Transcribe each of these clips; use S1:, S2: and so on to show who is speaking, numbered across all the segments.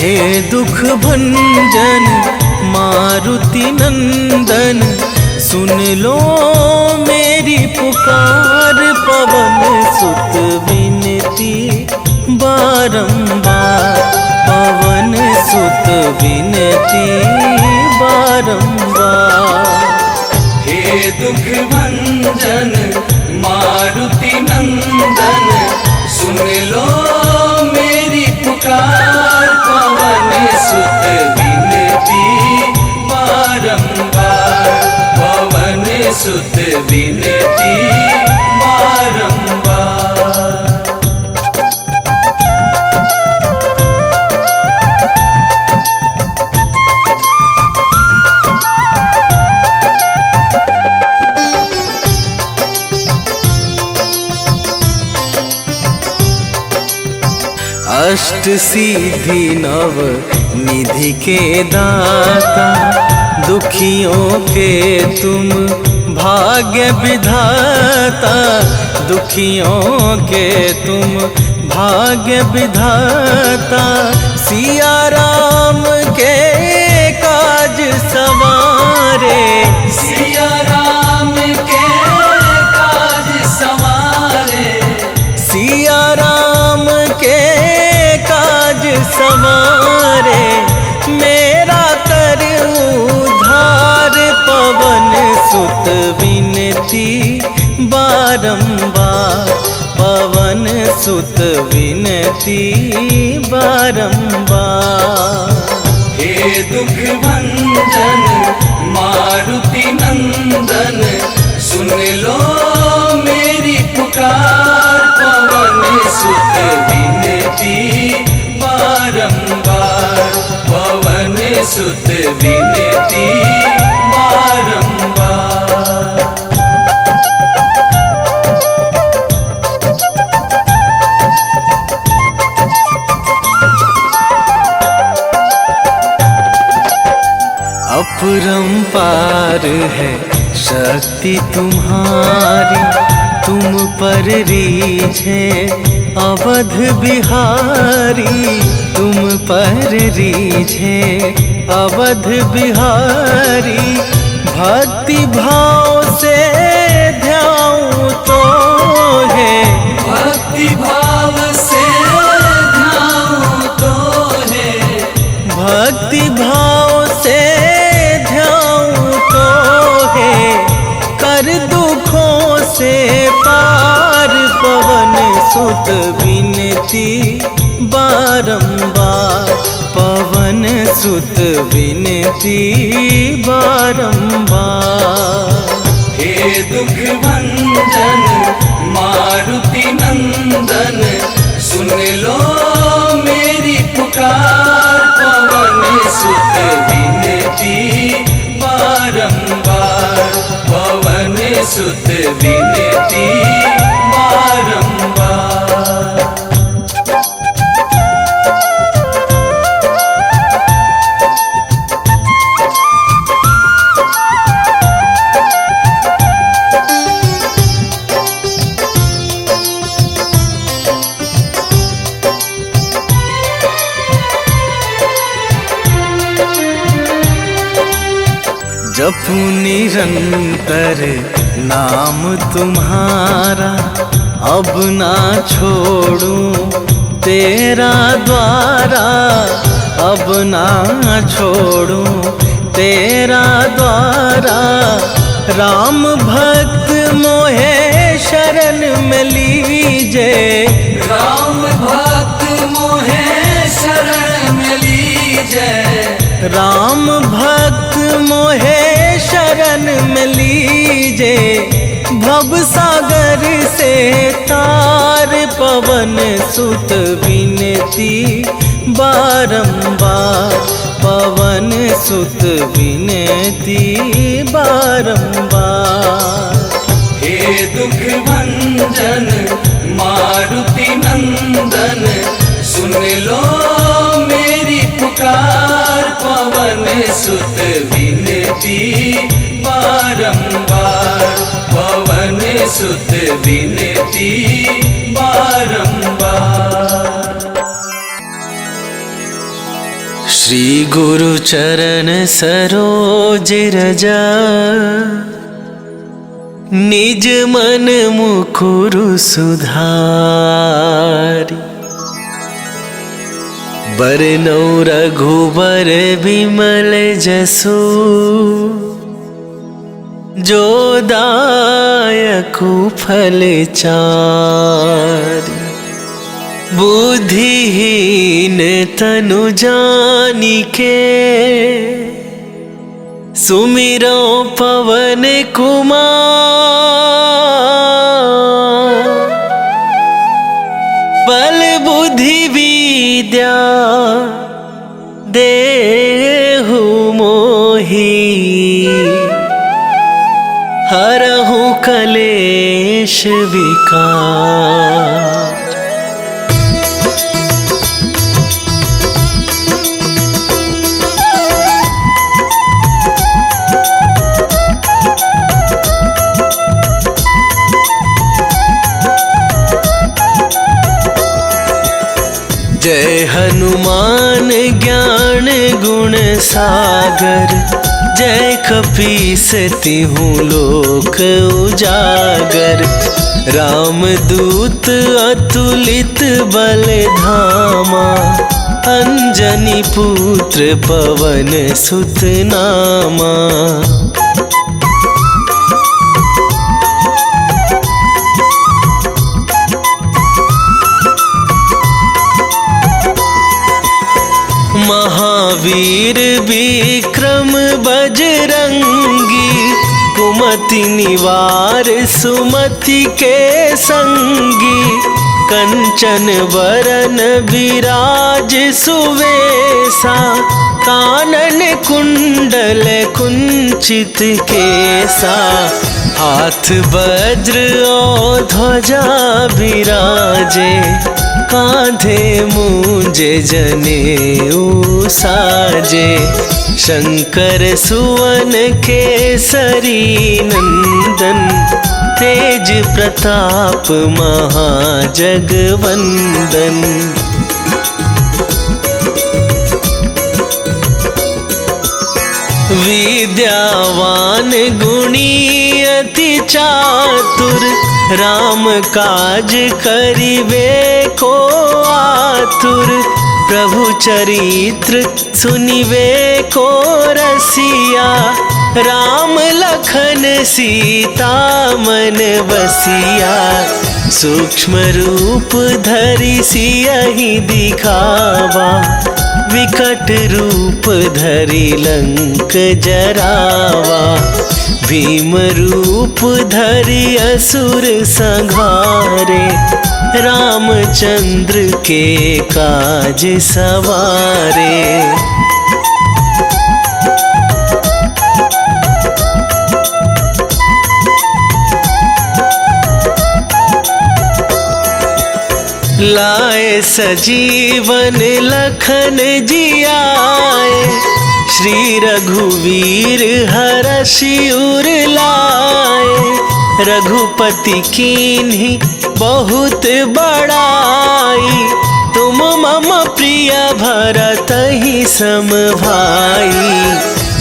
S1: हे दुख भंजन मारुति नंदन, सुन लो मेरी पुकार। पवन सुत विनती बारंबार, पवन सुत विनती बारंबार।
S2: हे दुख भंजन मारुति नंदन, सुन लो मेरी पुकार। पवन सुत विनती बारंबार, पवन सुत विनती बारंबार।
S1: अष्ट सिद्धि नव निधि के दाता, दुखियों के तुम भाग्य विधाता। दुखियों के तुम भाग्य विधाता, सिया राम के काज सवारे।
S2: सिया राम के काज सवारे,
S1: सिया राम के काज सवारे। मेरा कर उद्धार, पवन सुत विनती बारंबार, पवन सुत विनती बारंबार।
S2: हे दुख भंजन मारुति नंदन, सुन लो मेरी पुकार। पवन सुत विनती बारंबार, पवन सुत विनती बारंबार।
S1: अपरंपार है शक्ति तुम्हारी, तुम पर रीझे अवध बिहारी। तुम पर रीझे अवध बिहारी, भक्ति भाव से ध्याऊं तो है।
S2: भक्ति भाव से ध्याऊं तो है,
S1: भक्ति भाव से ध्याऊं तो है। कर दुखों से पार, पवन सुत विनती बारंबार, पवन सुत विनती बारंबार।
S2: हे दुख भंजन मारुति नंदन, सुन लो मेरी पुकार। पवन सुत विनती बारंबार, पवन सुत विनती बारंबार।
S1: जपू निरंतर नाम तुम्हारा, अब ना छोड़ूं तेरा द्वारा। अब ना छोड़ूं तेरा द्वारा। राम भक्त मोहे शरण में लीजे,
S2: राम भक्त मोहे शरण में लीजे।
S1: राम भक्त मोहे शरण में लीजे। भव सागर से तार, पवन सुत विनती बारंबार, पवन सुत विनती बारंबार।
S2: हे दुख भंजन मारुति नंदन, सुन लो मेरी पुकार। पवन सुत विनती बारंबार, पवन सुत विनती बारंबार।
S1: श्री गुरु चरण सरोज रजा, निज मन मुकुरु सुधारी। बरनौ रघुबर बिमल जसु, जो दायकु फल चारि। बुद्धिहीन तनु जानिके, सुमिरो पवन कुमार। बल बुद्धि विद्या देहु मोहि, हरहु कलेश विकार। जय हनुमान ज्ञान गुण सागर, जय कपीस तिहु लोक उजागर। रामदूत अतुलित बल धामा, अंजनी पुत्र पवन सुत नामा। महावीर विक्रम बजरंगी, कुमति निवार सुमति के संगी। कंचन बरन विराज सुवेसा, कानन कुंडल कुंचित केसा। हाथ वज्र और ध्वजा विराजे, कांधे मूंजे जनेऊ साजे। शंकर सुवन केसरी नंदन, तेज प्रताप महाजगवंदन। विद्यावान गुणी अति चातुर, राम काज करिबे को आतुर। प्रभु चरित्र सुनिबे को रसिया, राम लखन सीता मन बसिया। सूक्ष्म रूप धरि सियहि दिखावा, विकट रूप धरि लंक जरावा। भीम रूप धरि असुर संहारे, रामचंद्र के काज सवारे। लाए सजीवन लखन जियाए, श्री रघुवीर हरषि उर लाए। रघुपति कीन्ही बहुत बड़ाई, तुम मम प्रिय भरतहि सम भाई।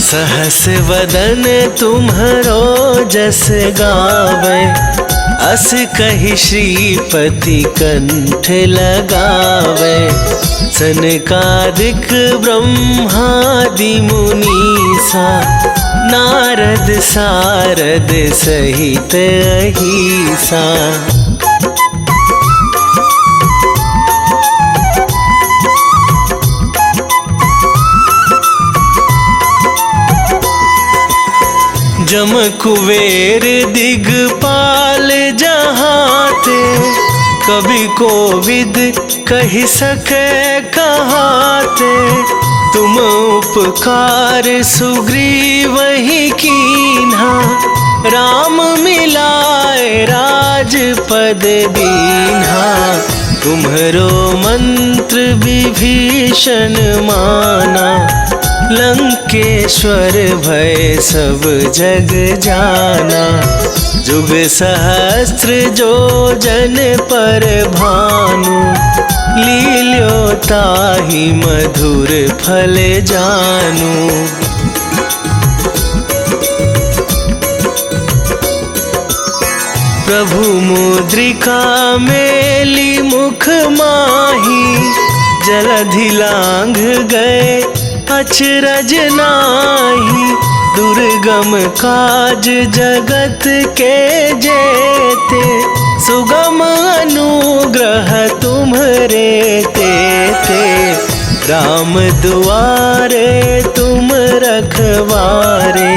S1: सहस वदन तुम्हरो जस गावे, अस कहि श्रीपति कंठ लगावे। सनकादिक ब्रह्मादि मुनीसा, नारद सारद सहित अहिसा। जम कुबेर दिगपाल जहाते, कवि कोविद कहि सके कहाते। तुम उपकार सुग्रीवहि कीन्हा, राम मिलाए राजपद दीन्हा। तुम्हरो मंत्र विभीषण माना, लंकेश्वर भय सब जग जाना। जुग सहस्त्र जो जन पर भानु, लील्यो ताहि मधुर फल जानु। प्रभु मुद्रिका मेली मुख माही, जलधि लांघ गए अचरज नाही। दुर्गम काज जगत के जेते, सुगम अनुग्रह तुम्हरे तेते। राम दुआरे तुम रखवारे,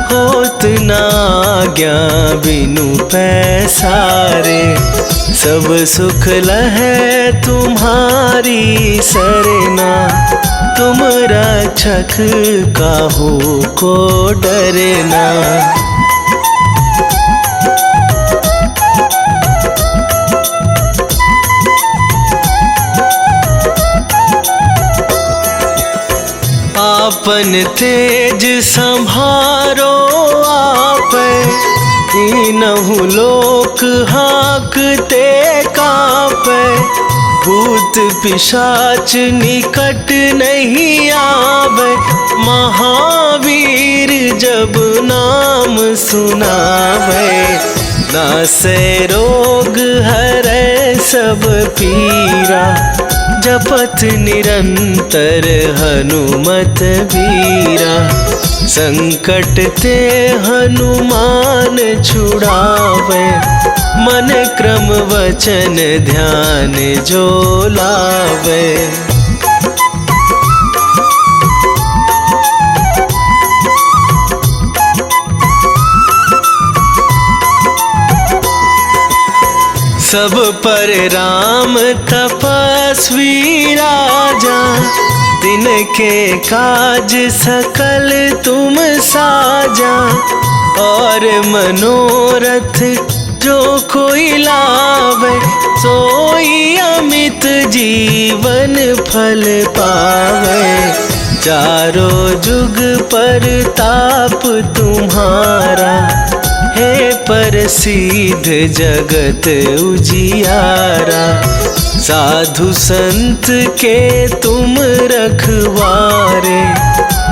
S1: होत न आज्ञा बिनु पैसारे। सब सुख लहै तुम्हारी सरना, तुम रक्षक काहू को डरना। आपन तेज संभारो आप, तीनहु लोक हाँकते कापै। भूत पिशाच निकट नहीं आवे, महावीर जब नाम सुनावे। नासै रोग हरै सब पीरा, जपत निरंतर हनुमत बीरा। संकट ते हनुमान छुड़ावे, मन क्रम वचन ध्यान जो लावे। सब पर राम तपस्वी राजा, तिनके काज सकल तुम साजा। और मनोरथ जो कोई लावे, सोई अमित जीवन फल पावे। चारों जुग पर ताप तुम्हारा, हे प्रसिद्ध जगत उजियारा। साधु संत के तुम रखवारे,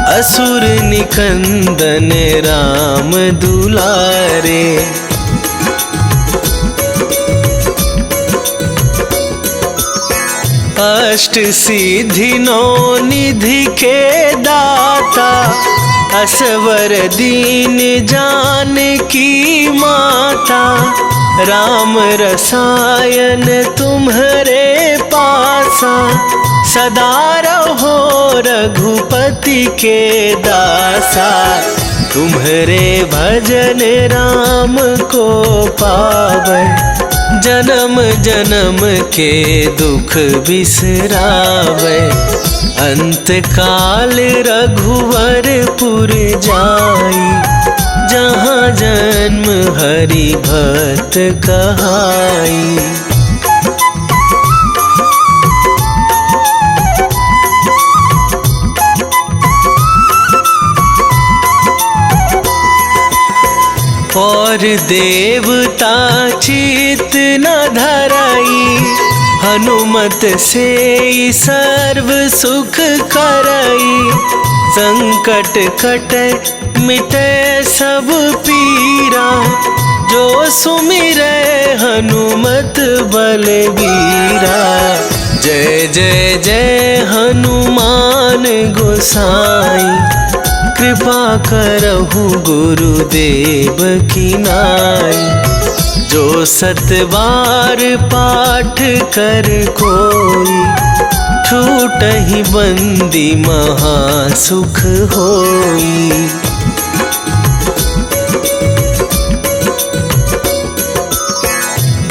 S1: असुर निकंदन राम दुलारे। अष्ट सिद्धि नौ निधि के दाता, असवर दीन जानकी माता। राम रसायन तुम्हरे पासा, सदा रहो रघुपति के दासा। तुम्हरे भजन राम को पावै, जन्म जन्म के दुख बिसरावै। अंत काल रघुवरपुर जाई, जहाँ जन्म हरि भक्त कहाई। और देवता चित न धराई, हनुमत से सर्व सुख करई। संकट कटे मिटे सब पीरा, जो सुमिरै हनुमत बलबीरा। जय जय जय हनुमान गोसाई, कृपा करहु गुरुदेव की नाई। जो सत बार पाठ कर कोई, छूटहि बंदी महा सुख होई।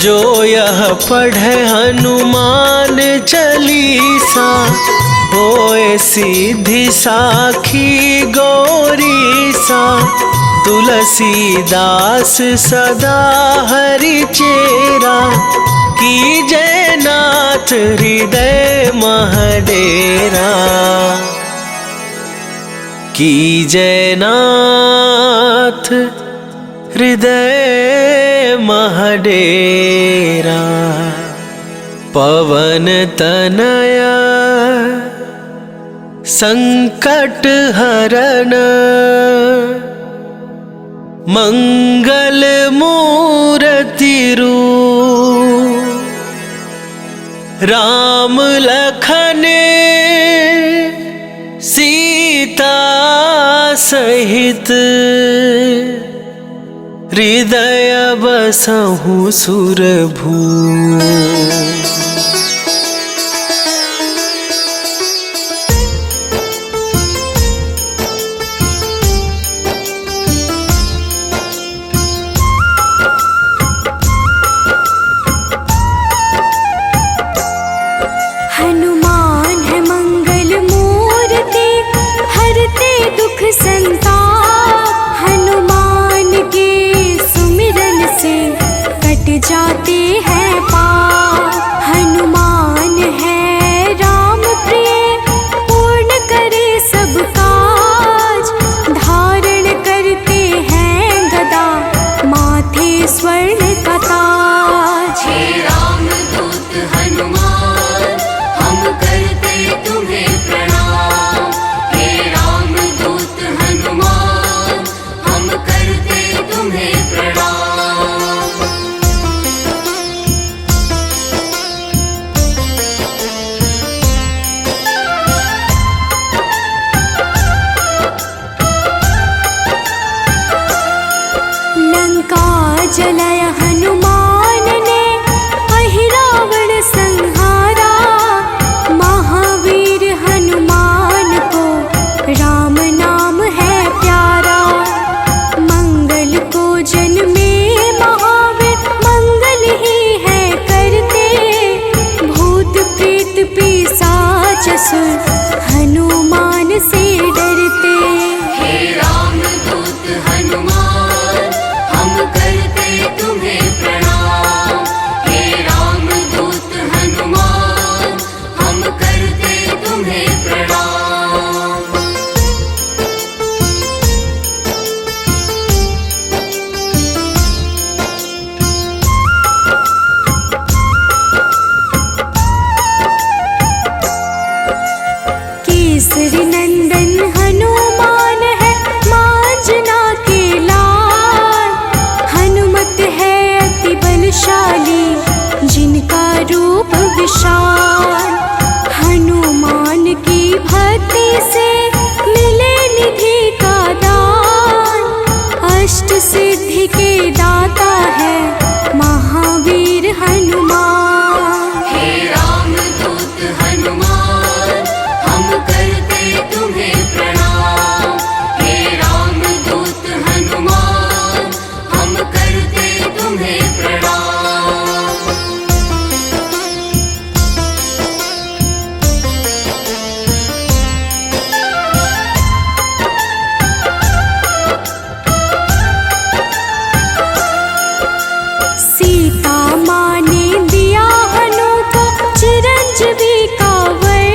S1: जो यह पढ़े हनुमान चालीसा, होए सिद्धि साखी गौरीसा। तुलसीदास सदा हरि चेरा, की जयनाथ हृदय महडेरा। की जयनाथ हृदय महडेरा। पवन तनया संकट हरन मंगल मूर्ति रूप। राम लखन सीता सहित हृदय बसहु सुरभू।
S3: हनुमान है मंगल मूर्ति, हरते दुख संताप। हनुमान के सुमिरन से कट जाते हैं पाप। हनुमान है राम प्रिय, पूर्ण करे सब काज। धारण करते हैं गदा, माथे स्वर्ण का ताज।
S4: हे रामदूत हनुमान, हम करते तुम्हें प्रणाम। हे रामदूत हनुमान, हम करते तुम्हें प्रणाम।
S3: लंका जलाय हनुमान ने, अहिरावण संहारा। महावीर हनुमान को राम नाम है प्यारा। मंगल को जन्मे महावीर, मंगल ही है करते। भूत प्रेत पिशाच असुर, हनुमान से डरते।
S4: हे रामदूत हनुमान, हम करते तुम्हें प्रणाम। हे रामदूत हनुमान, हम करते तुम्हें प्रणाम।
S3: केसरी नंदन हनुमान है, मांजना के लाल। हनुमत है अति बलशाली, जिनका रूप विशाल। हनुमान की भक्ति से मिले निधि का दान। अष्ट सिद्धि के दाता है महावीर हनुमान।
S4: हे रामदूत हनुमान, हम करते तुम्हें प्रणाम। हे रामदूत हनुमान, हम करते तुम्हें प्रणाम।
S3: सीता माँ ने दिया हनु को चिरंजीवी का वर।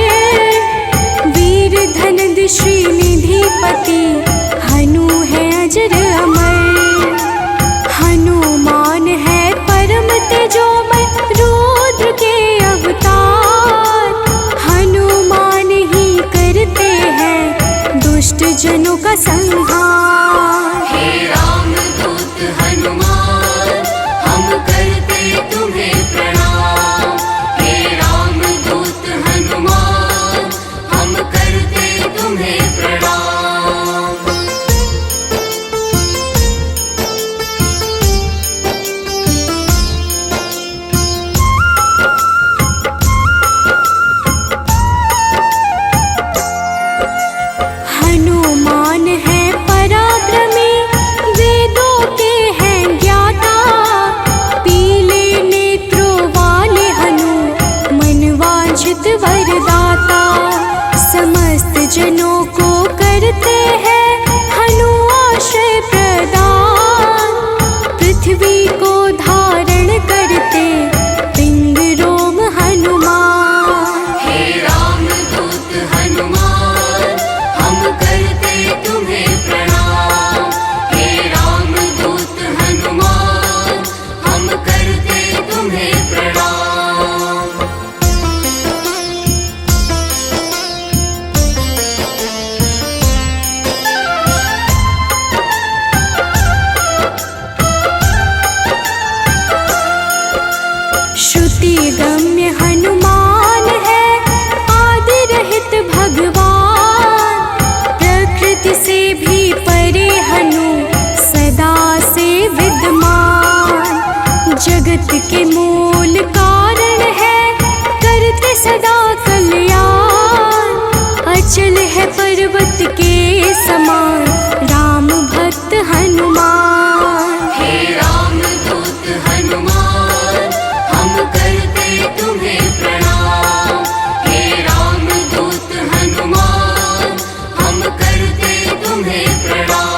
S3: वीर धनद श्रीनिधिपति, हनु है अजर अमर। हनुमान है परम तेजोमय, रुद्र के अवतार। हनुमान ही करते हैं दुष्ट जनों का संहार।
S4: हे रामदूत हनुमान, हम करते तुम्हें प्रणाम। हे रामदूत हनुमान, हम करते तुम्हें प्रणाम।
S3: हनुमान है पराक्रमी, वेदों के हैं ज्ञाता। पीले नेत्रों वाले हनु, मनवांछित वरदाता। समस्त जनों को करते हैं हनु आश्रय प्रदान। पृथ्वी को धारण करते पिंग रोम हनुमान।
S4: हे रामदूत हनुमान, हम करते
S3: चंचल है पर्वत के समान राम भक्त हनुमान।
S4: हे राम दूत हनुमान हम करते तुम्हें प्रणाम। हे राम दूत हनुमान हम करते तुम्हें प्रणाम।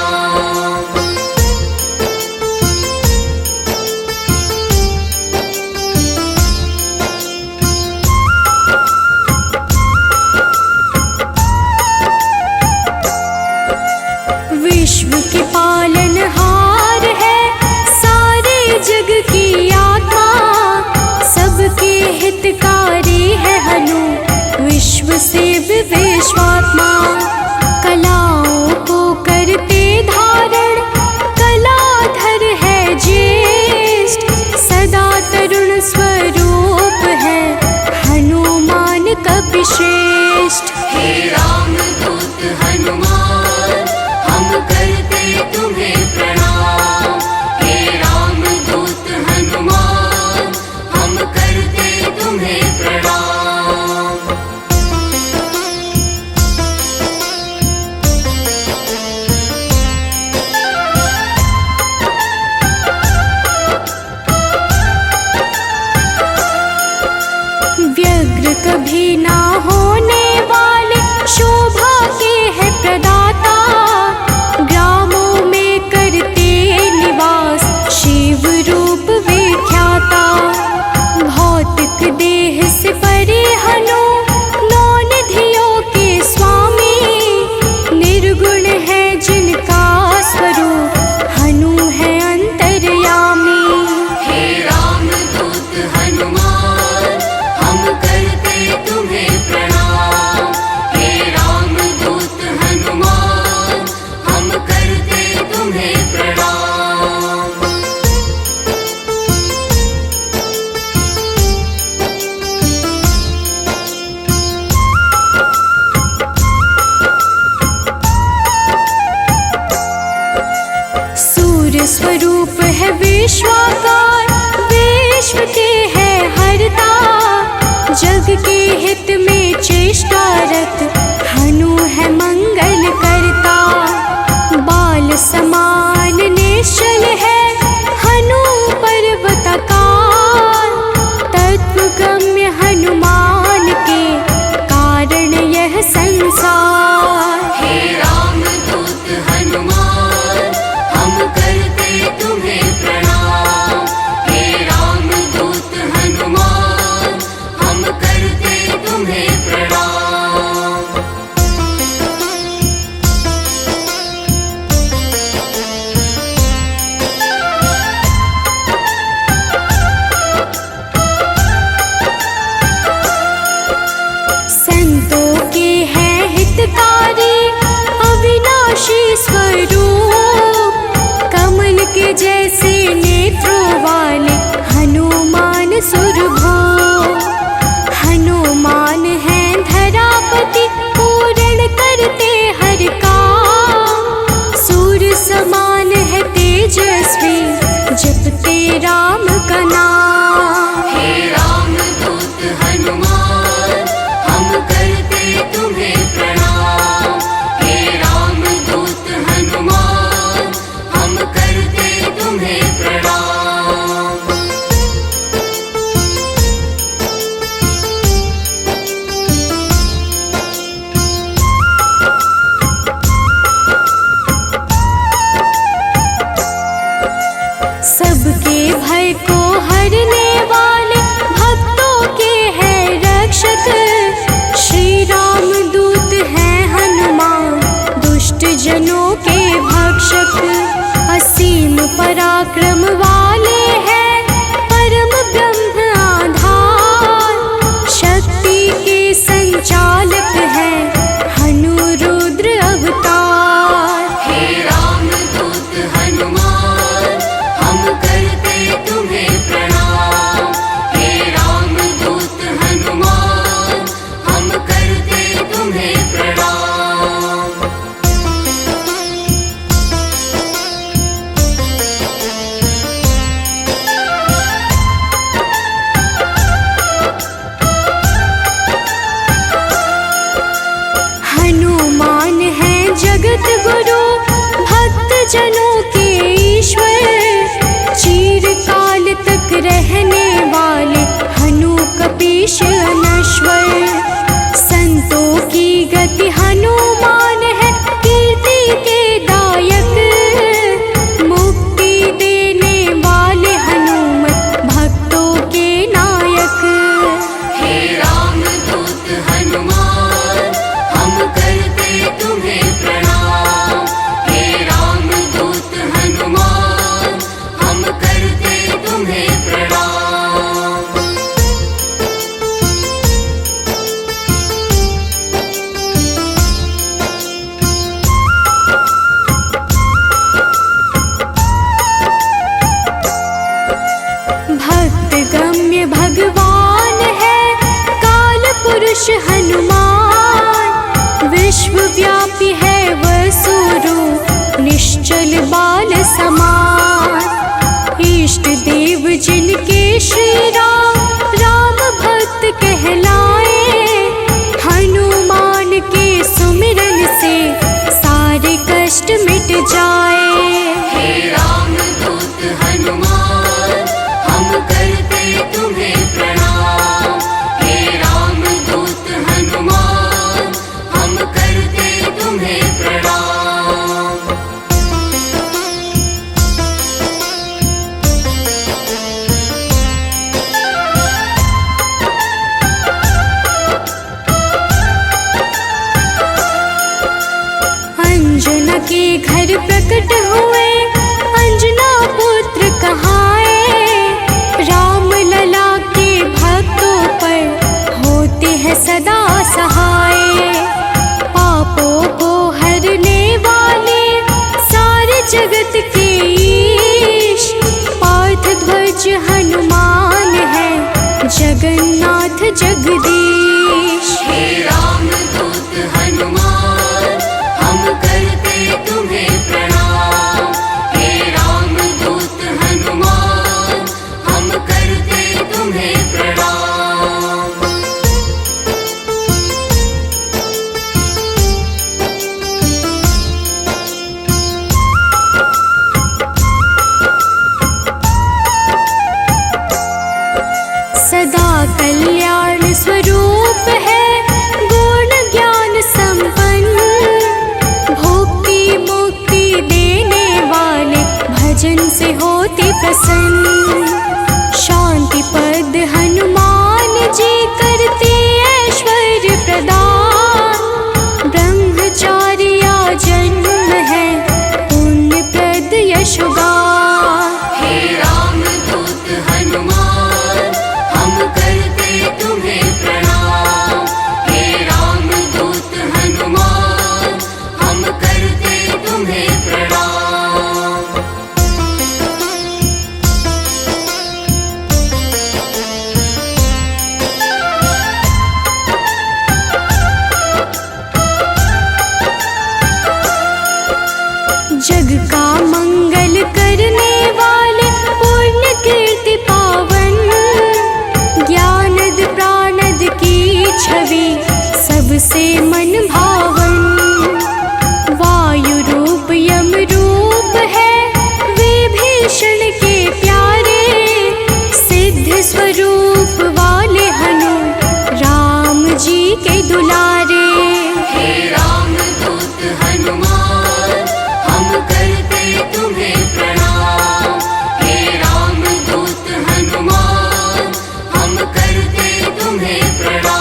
S3: शेष अनश्वर। संतों की गति हनुमान है, कीर्ति के दायक। मुक्ति देने वाले हनुमत भक्तों के नायक।
S4: हे रामदूत हनुमान हम करते तुम्हें प्रणाम। हे रामदूत हनुमान हम करते तुम्हें प्रणाम।
S3: भक्त गम्य भगवान है काल पुरुष हनुमान। विश्वव्यापी है वसुरूप निश्चल बाल समान। इष्ट देव जिनके श्री राम राम भक्त कहलाए। हनुमान के सुमिरन से सारे कष्ट मिट जाए।
S4: हे रामदूत हनुमान हम करते तुम्हें प्रणाम। हे रामदूत हनुमान हम करते तुम्हें प्रणाम।
S3: अंजना के घर प्रकट हुए अंजना पुत्र कहाए। राम लला के भक्तों पर होते हैं सदा सहाय। पापों को हरने वाले सारे जगत के ईश। पार्थ ध्वज हनुमान है जगन्नाथ जगदीश।
S4: हे रामदूत हनुमान हम करते तुम्हें प्रणाम। हे रामदूत हनुमान हम करते तुम्हें प्रणाम।
S3: सदा कल्याण स्वरूप है गुण ज्ञान संपन्न। भुक्ति मुक्ति देने वाले भजन से होते प्रसन्न। शांति पद हनुमान जी करते ऐश्वर्य प्रदान। ब्रह्मचार्या जन्म है पुण्य प्रद यशोगान।
S4: हे रामदूत हनुमान हम करते तुम्हें प्रणाम। हे रामदूत हनुमान हम करते तुम्हें प्रणाम।
S3: जग का मंगल करने वाले पुण्य कीर्ति पावन। ज्ञानद प्राणद की छवि सबसे मन भावन। वायु रूप यम रूप है विभीषण के प्यारे। सिद्ध स्वरूप वाले हनु राम जी के दुलारे।
S4: हे रामदूत हनुमान हम करते तुम्हें प्रणाम। हे रामदूत हनुमान हम करते तुम्हें प्रणाम।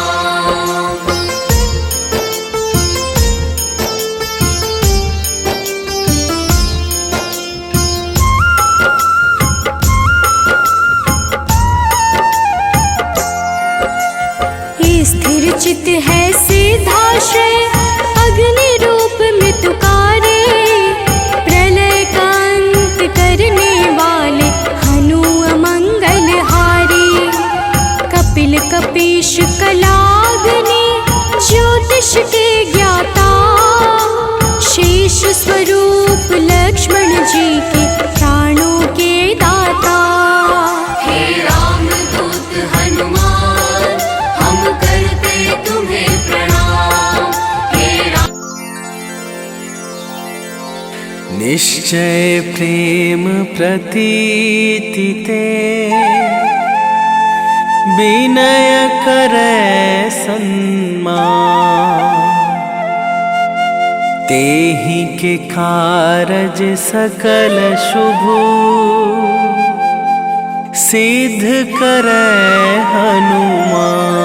S3: स्थिर चित है सिद्धाश्रय अग्नि रूप में तुकारे। प्रलय का अंत करने वाले हनु अमंगल हारी। कपिल कपीश कलाग्नि ज्योतिष के ज्ञाता। शेष स्वरूप लक्ष्मण जी के प्राणों के दाता।
S4: हे रामदूत हनुमान हम करते तुम्हें प्रणाम। हे
S1: निश्चय प्रेम प्रतीति ते विनय करे सन्मान। तेहि के कारज सकल शुभ सिद्ध करे हनुमान।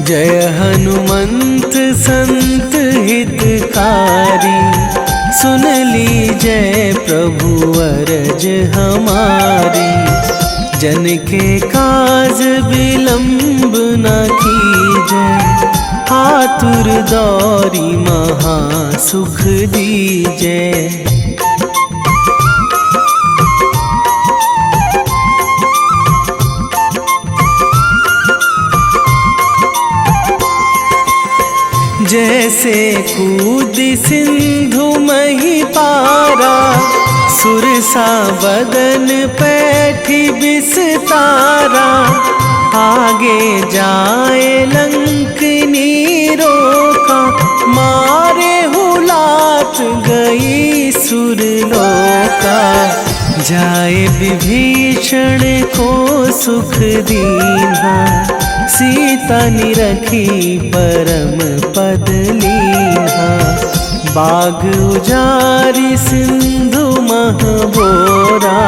S1: जय हनुमंत संत हितकारी, सुन लीजय प्रभु अरज हमारी। जन के काज विलंब न कीजय, आतुर दौरी महा सुख दीजय। जैसे कूदी सिंधु मही पारा, सुरसा बदन पैठी बिस्तारा। आगे जाए लंकनी रोका, मारे हुलात गई सुरलोका। जाए विभीषण को सुख दीन्हा, सीता निरखी परम पद लीन्हा। बाग उजारी सिंधु महबोरा,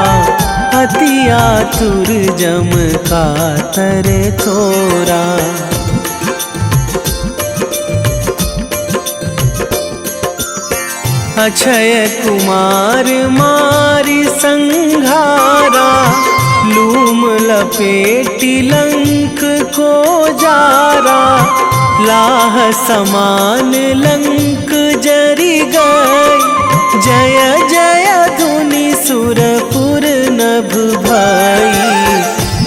S1: अति आतुर जम कातर थोरा। अक्षय कुमार मारी संघारा, लूम लपेटी लंक को जारा। लाह समान लंक जरी गई, जय जय धुनि सुरपुर नभ भई।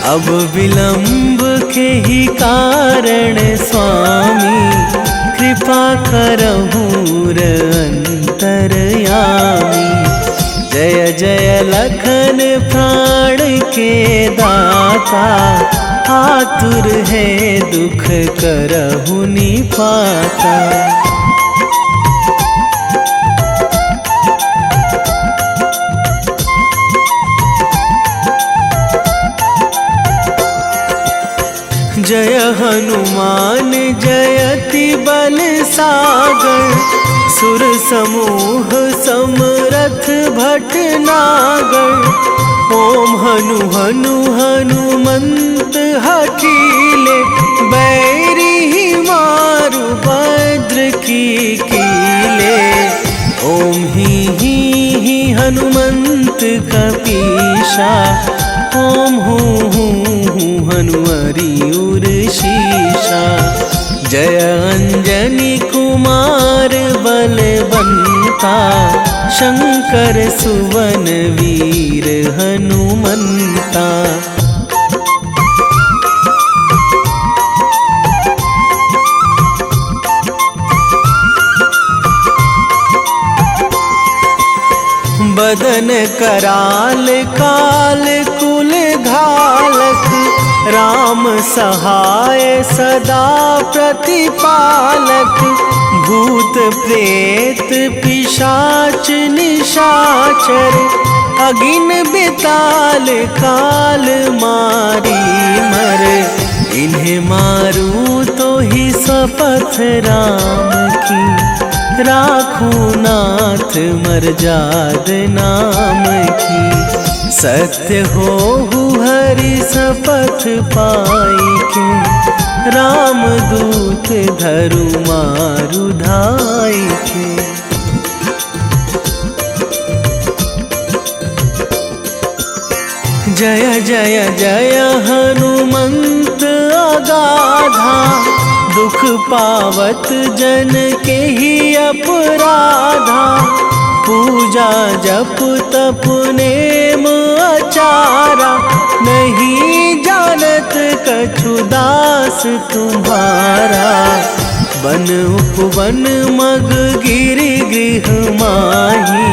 S1: अब विलंब के ही कारण स्वामी, कृपा करहु अंतरयामी। जय जय लखन प्राण के दाता, आतुर है दुख करहु निपाता। जय हनुमान जयति बल सागर, सुर समूह समरथ भटनागर। ओम हनु हनु हनुमंत हठीले, बैरी मारु भद्र की कीले। ओम ही हनुमंत कपीशा, ओम हूँ हनुमरी उर शीशा। जय अंजनी कुमार बलवंता, शंकर सुवन वीर हनुमंता। बदन कराल काल कुल घालक, राम सहाय सदा प्रतिपालक। भूत प्रेत पिशाच निशाचर, अगिन बिताल काल मारी मर। इन्हें मारू तो ही शपथ राम की, राखू नाथ मर्याद नाम की। सत्य हो हरि शपथ पाई के, राम दूत धरु मारु धाई के। जय जय जय हनुमंत अगाधा, दुख पावत जन के ही अपराधा। पूजा जप तप नेम आचारा, नहीं जानत कछु दास तुम्हारा। वन उपवन मग गिरि गृह माही,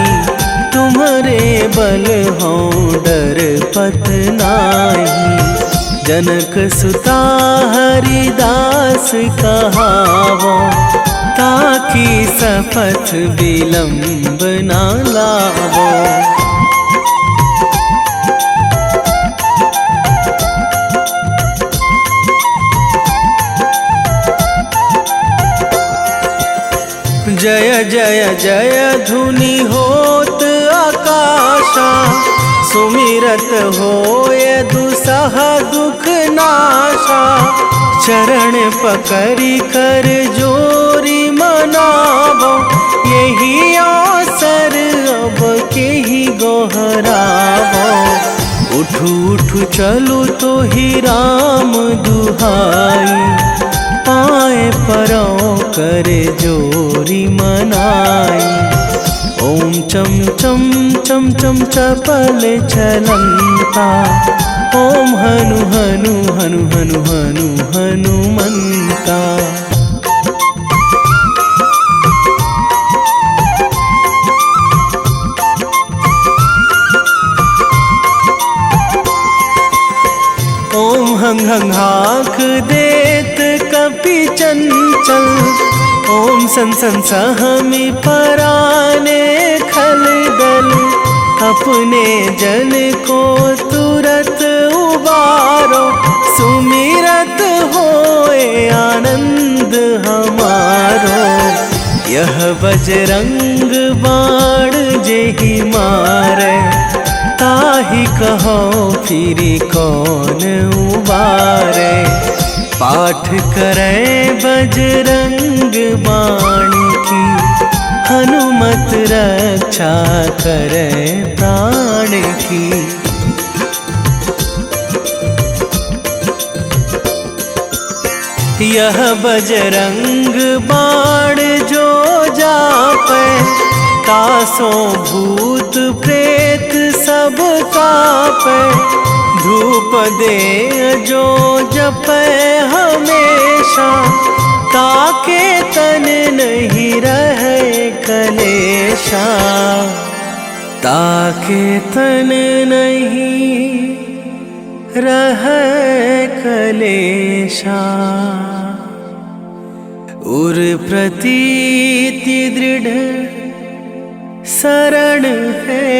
S1: तुम्हारे बल हों डर पत नाही। जनक सुता हरिदास कहावो, ताकि सपथ विलंब ना लावो। जय जय जय धुनि होत आकाशा, सुमिरत होय दुसह दुख नाशा। चरण पकड़ी कर जोरी मनावो, यही अवसर अब के ही गोहरावो। उठू उठू चलू तो ही राम दुहाई, पाए परो करे जोरी मनाई। ओम चम चम चम चम चपल चलंता, ओम हनु हनु हनु हनु हनु हनुमंता। ओम हंग हंग हाक देत कपि चंचल, ओम सन सन सहमी पराने खल दल। अपने जन को तुरत उबारो, सुमिरत होए आनंद हमारो। यह बजरंग बाण जेहि मारे, ताहि कहो फिरी कौन उबारे। पाठ करें बजरंग बाण की, हनुमत रक्षा करें प्राण की। यह बजरंग बाण जो जापे, तासों भूत प्रेत सब कापे। धूप दे जो जपे हमेशा, ताके तन नहीं रहे कलेशा। ताके तन नहीं रहे कलेशा। उर प्रतीति दृढ़ शरण है,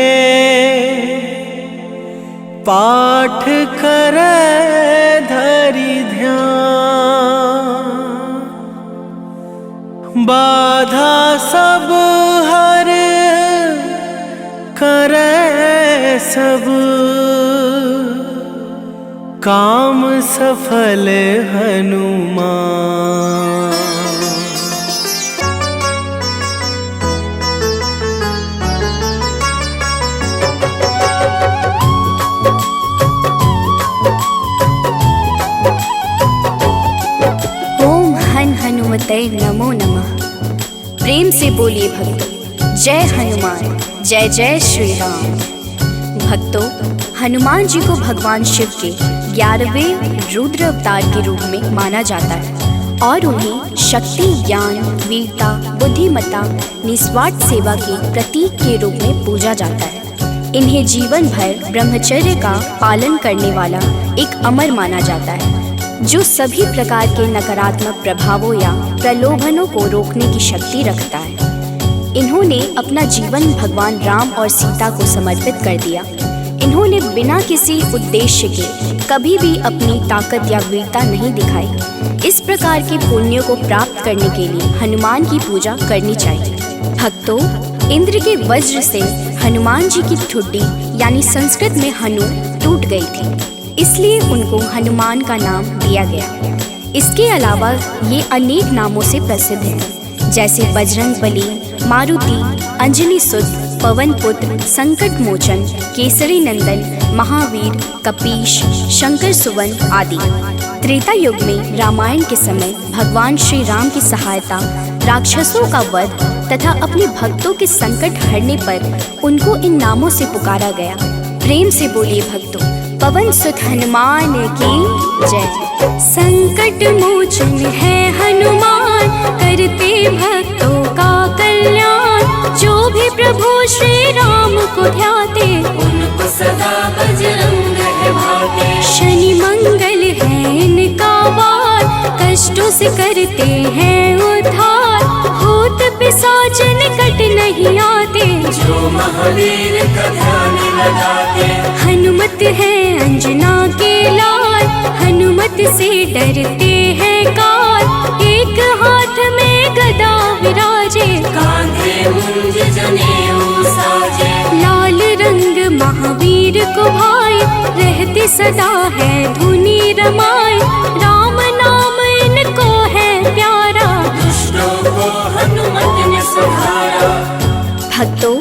S1: पाठ करे धरि ध्यान। बाधा सब हर करे सब, काम सफल हनुमान।
S5: हनुमते नमो नमः। प्रेम से बोलिए भक्तों, जय हनुमान, जय जय श्री राम। भक्तों, हनुमान जी को भगवान शिव के 11वें रुद्र अवतार के रूप में माना जाता है और उन्हें शक्ति, ज्ञान, वीरता, बुद्धिमत्ता, निस्वार्थ सेवा के प्रतीक के रूप में पूजा जाता है। इन्हें जीवन भर ब्रह्मचर्य का पालन करने वाला एक अमर माना जाता है, जो सभी प्रकार के नकारात्मक प्रभावों या प्रलोभनों को रोकने की शक्ति रखता है। इन्होंने अपना जीवन भगवान राम और सीता को समर्पित कर दिया। इन्होंने बिना किसी उद्देश्य के कभी भी अपनी ताकत या वीरता नहीं दिखाई। इस प्रकार के पुण्यों को प्राप्त करने के लिए हनुमान की पूजा करनी चाहिए। भक्तों, इंद्र के वज्र से हनुमान जी की ठुड्डी यानी संस्कृत में हनु टूट गई थी, इसलिए उनको हनुमान का नाम दिया गया। इसके अलावा ये अनेक नामों से प्रसिद्ध हैं, जैसे बजरंग बली, मारुति, अंजनी सुत, पवन पुत्र, संकट मोचन, केसरी नंदन, महावीर, कपीश, शंकर सुवन आदि। त्रेता युग में रामायण के समय भगवान श्री राम की सहायता, राक्षसों का वध तथा अपने भक्तों के संकट हरने पर उनको इन नामों से पुकारा गया। प्रेम से बोलिए भक्तों, पवन सुत हनुमान की जय। संकट मोचन है हनुमान, करते भक्तों का कल्याण। जो भी प्रभु श्री राम को ध्याते,
S4: उनको सदा बजरंग है भाते।
S5: शनि मंगल
S3: करते हैं उद्धार, भूत पिशाच निकट नहीं आते
S2: जो महावीर का ध्यान लगाते।
S3: हनुमत है अंजना के लाल, हनुमत से डरते हैं काल। एक हाथ में गदा विराजे,
S4: कांधे मुंज जनेऊ साजे।
S3: लाल रंग महावीर को भाई, रहते सदा है धुनी रमाए। राम नाम इनको है प्यारा,
S4: दुष्टों को हनुमत ने सुधारा।
S5: भक्तों,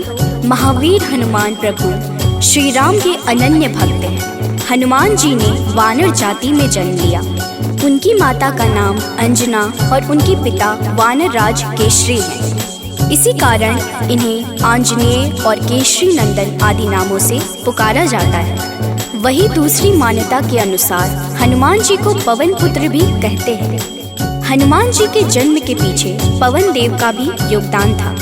S5: महावीर हनुमान प्रभु श्री राम के अनन्य भक्त हैं। हनुमान जी ने वानर जाति में जन्म लिया। उनकी माता का नाम अंजना और उनके पिता वानर राज केशरी हैं। इसी कारण इन्हें आंजनेय और केशरी नंदन आदि नामों से पुकारा जाता है। वही दूसरी मान्यता के अनुसार हनुमान जी को पवन पुत्र भी कहते हैं। हनुमान जी के जन्म के पीछे पवन देव का भी योगदान था।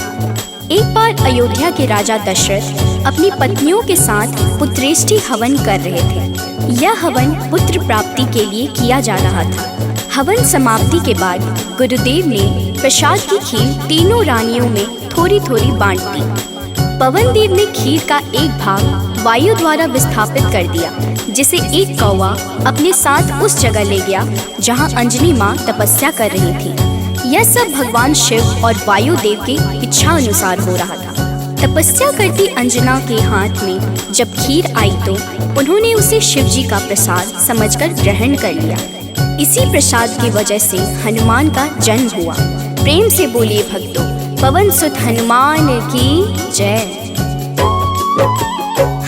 S5: एक बार अयोध्या के राजा दशरथ अपनी पत्नियों के साथ पुत्रेष्टि हवन कर रहे थे। यह हवन पुत्र प्राप्ति के लिए किया जा रहा था। हवन समाप्ति के बाद गुरुदेव ने प्रसाद की खीर तीनों रानियों में थोड़ी थोड़ी बांट दी। पवन देव ने खीर का एक भाग वायु द्वारा विस्थापित कर दिया, जिसे एक कौवा अपने साथ उस जगह ले गया जहाँ अंजनी माँ तपस्या कर रही थी। यह सब भगवान शिव और वायु देव की इच्छा अनुसार हो रहा था। तपस्या करती अंजना के हाथ में जब खीर आई तो उन्होंने उसे शिव जी का प्रसाद समझकर ग्रहण कर लिया। इसी प्रसाद की वजह से हनुमान का जन्म हुआ। प्रेम से बोलिए भक्तों, पवन सुत हनुमान की जय।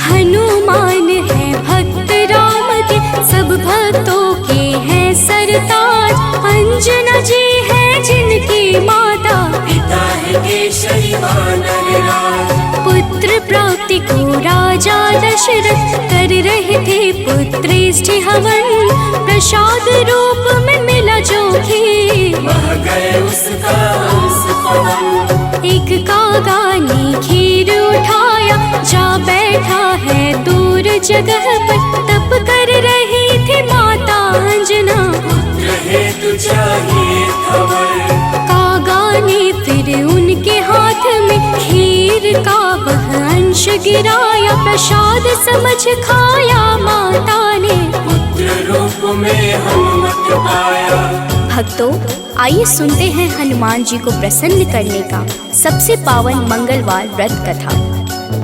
S3: हनुमान है भक्त राम के, सब भक्तों के हैं सरताज। अंजना जी है जिनकी माता,
S4: पिता है केशरी वानर राज।
S3: पुत्र प्राप्ति को राजा दशरथ कर रहे थे पुत्रेष्टि हवन। प्रसाद रूप में मिला जो खीर,
S4: बह गए उसका अंश पवन।
S3: एक कागा ने खीर उठाया, जा बैठा है दूर जगह पर। तप कर रही थी माता अंजना,
S4: पुत्र हेतु चाहिए खबर।
S3: कागा ने फिर उनके हाथ में खीर का वह अंश गिराया। प्रसाद समझ खाया माता ने,
S4: पुत्र रूप में हनुमत पाया।
S5: भक्तों, आइए सुनते हैं हनुमान जी को प्रसन्न करने का सबसे पावन मंगलवार व्रत कथा।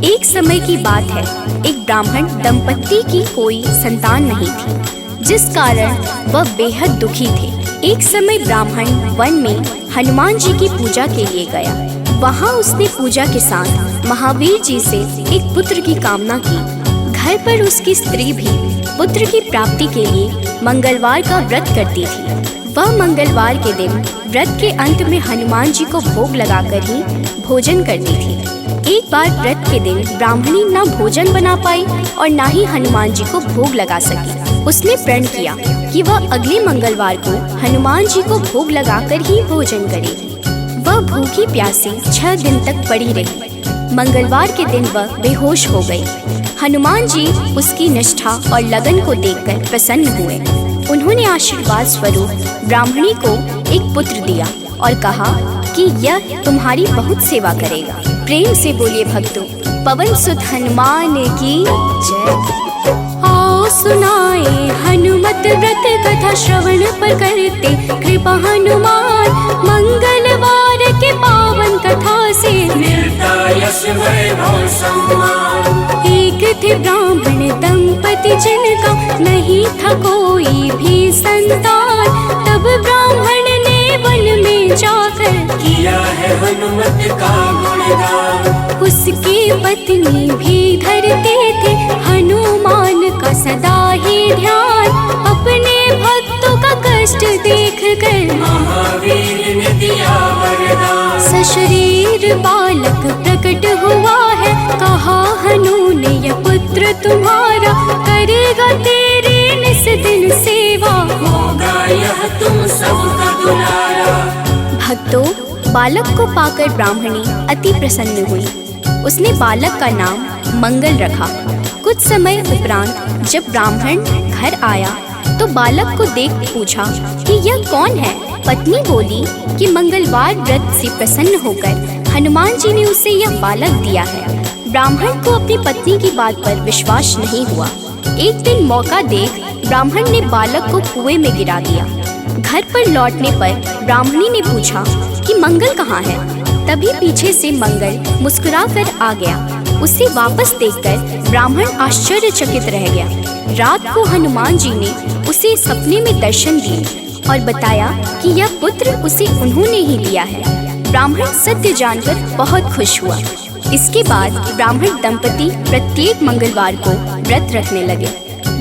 S5: एक समय की बात है, एक ब्राह्मण दंपत्ति की कोई संतान नहीं थी, जिस कारण वह बेहद दुखी थे। एक समय ब्राह्मण वन में हनुमान जी की पूजा के लिए गया। वहाँ उसने पूजा के साथ महावीर जी से एक पुत्र की कामना की। घर पर उसकी स्त्री भी पुत्र की प्राप्ति के लिए मंगलवार का व्रत करती थी। वह मंगलवार के दिन व्रत के अंत में हनुमान जी को भोग लगाकर ही भोजन करती थी। एक बार व्रत के दिन ब्राह्मणी न भोजन बना पाई और न ही हनुमान जी को भोग लगा सकी। उसने प्रण किया कि वह अगले मंगलवार को हनुमान जी को भोग लगाकर ही भोजन करेगी। वह भूखी प्यासी 6 दिन तक पड़ी रही। मंगलवार के दिन वह बेहोश हो गई। हनुमान जी उसकी निष्ठा और लगन को देखकर प्रसन्न हुए। उन्होंने आशीर्वाद स्वरूप ब्राह्मणी को एक पुत्र दिया और कहा कि यह तुम्हारी बहुत सेवा करेगा। प्रेम से बोलिए भक्तों, पवन सुत हनुमान की जय।
S3: आओ सुनाए हनुमत व्रत कथा, श्रवण पर करते कृपा हनुमान। मंगलवार के पावन कथा से
S4: मिलता यश वैभव सम्मान।
S3: एक थे ब्राह्मण दंपति जिनका नहीं था कोई भी संतान। तब ब्राह्मण ने वन में जाकर
S4: किया है हनुमत का गुणगान।
S3: उसकी पत्नी भी धरते थे हनुमान का सदा ही ध्यान। अपने भक्तों का कष्ट देख कर
S4: महावीर ने दिया वरदान।
S3: सशरीर बालक प्रकट हुआ है, कहा हनु ने यह पुत्र तुम्हारा करेगा तेरे निस दिन सेवा।
S4: होगा यह तुम सबका दुलारा।
S5: भक्तों, बालक को पाकर ब्राह्मणी अति प्रसन्न हुई। उसने बालक का नाम मंगल रखा। कुछ समय उपरांत जब ब्राह्मण घर आया तो बालक को देख पूछा कि यह कौन है। पत्नी बोली कि मंगलवार व्रत से प्रसन्न होकर हनुमान जी ने उसे यह बालक दिया है। ब्राह्मण को अपनी पत्नी की बात पर विश्वास नहीं हुआ। एक दिन मौका देख ब्राह्मण ने बालक को कुएं में गिरा दिया। घर पर लौटने पर ब्राह्मणी ने पूछा कि मंगल कहाँ है। तभी पीछे से मंगल मुस्कुरा कर आ गया। उसे वापस देखकर ब्राह्मण आश्चर्यचकित रह गया। रात को हनुमान जी ने उसे सपने में दर्शन दिए और बताया कि यह पुत्र उसे उन्होंने ही दिया है। ब्राह्मण सत्य जानकर बहुत खुश हुआ। इसके बाद ब्राह्मण दंपति प्रत्येक मंगलवार को व्रत रखने लगे।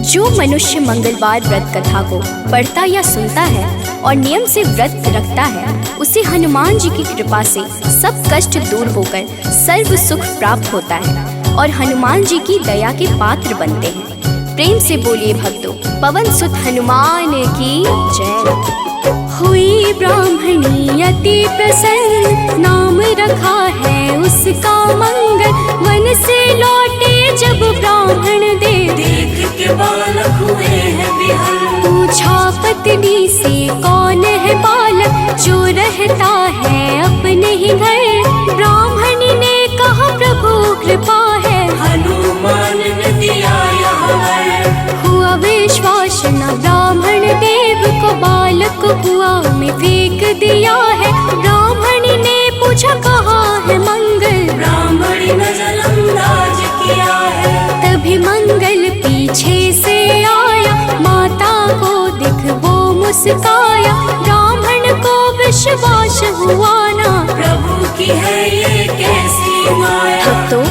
S5: जो मनुष्य मंगलवार व्रत कथा को पढ़ता या सुनता है और नियम से व्रत रखता है, उसे हनुमान जी की कृपा से सब कष्ट दूर होकर सर्व सुख प्राप्त होता है और हनुमान जी की दया के पात्र बनते हैं। प्रेम से बोलिए भक्तों, पवन सुत हनुमान की जय। हुई ब्राह्मणी अति प्रसन्न, नाम रखा है उसका मंगल। वन से लौटे जब ब्राह्मण देख
S4: के बालक हुए हैं विहल।
S3: पूछा पत्नी से कौन है बालक जो रहता है अपने ही घर। ब्राह्मणी ने कहा प्रभु कृपा है,
S4: हनुमान ने दिया यह वर।
S3: हुआ विश्वास न ब्राह्मण देव को, बालक को कुआं में फेंक दिया है। ब्राह्मणी ने पूछा कहाँ है मंगल,
S4: ब्राह्मणी ने जलंदाज किया है।
S3: तभी मंगल पीछे से आया, माता को देख वो मुस्काया। ब्राह्मण को विश्वास हुआ ना,
S4: प्रभु की है ये कैसी माया।
S5: तो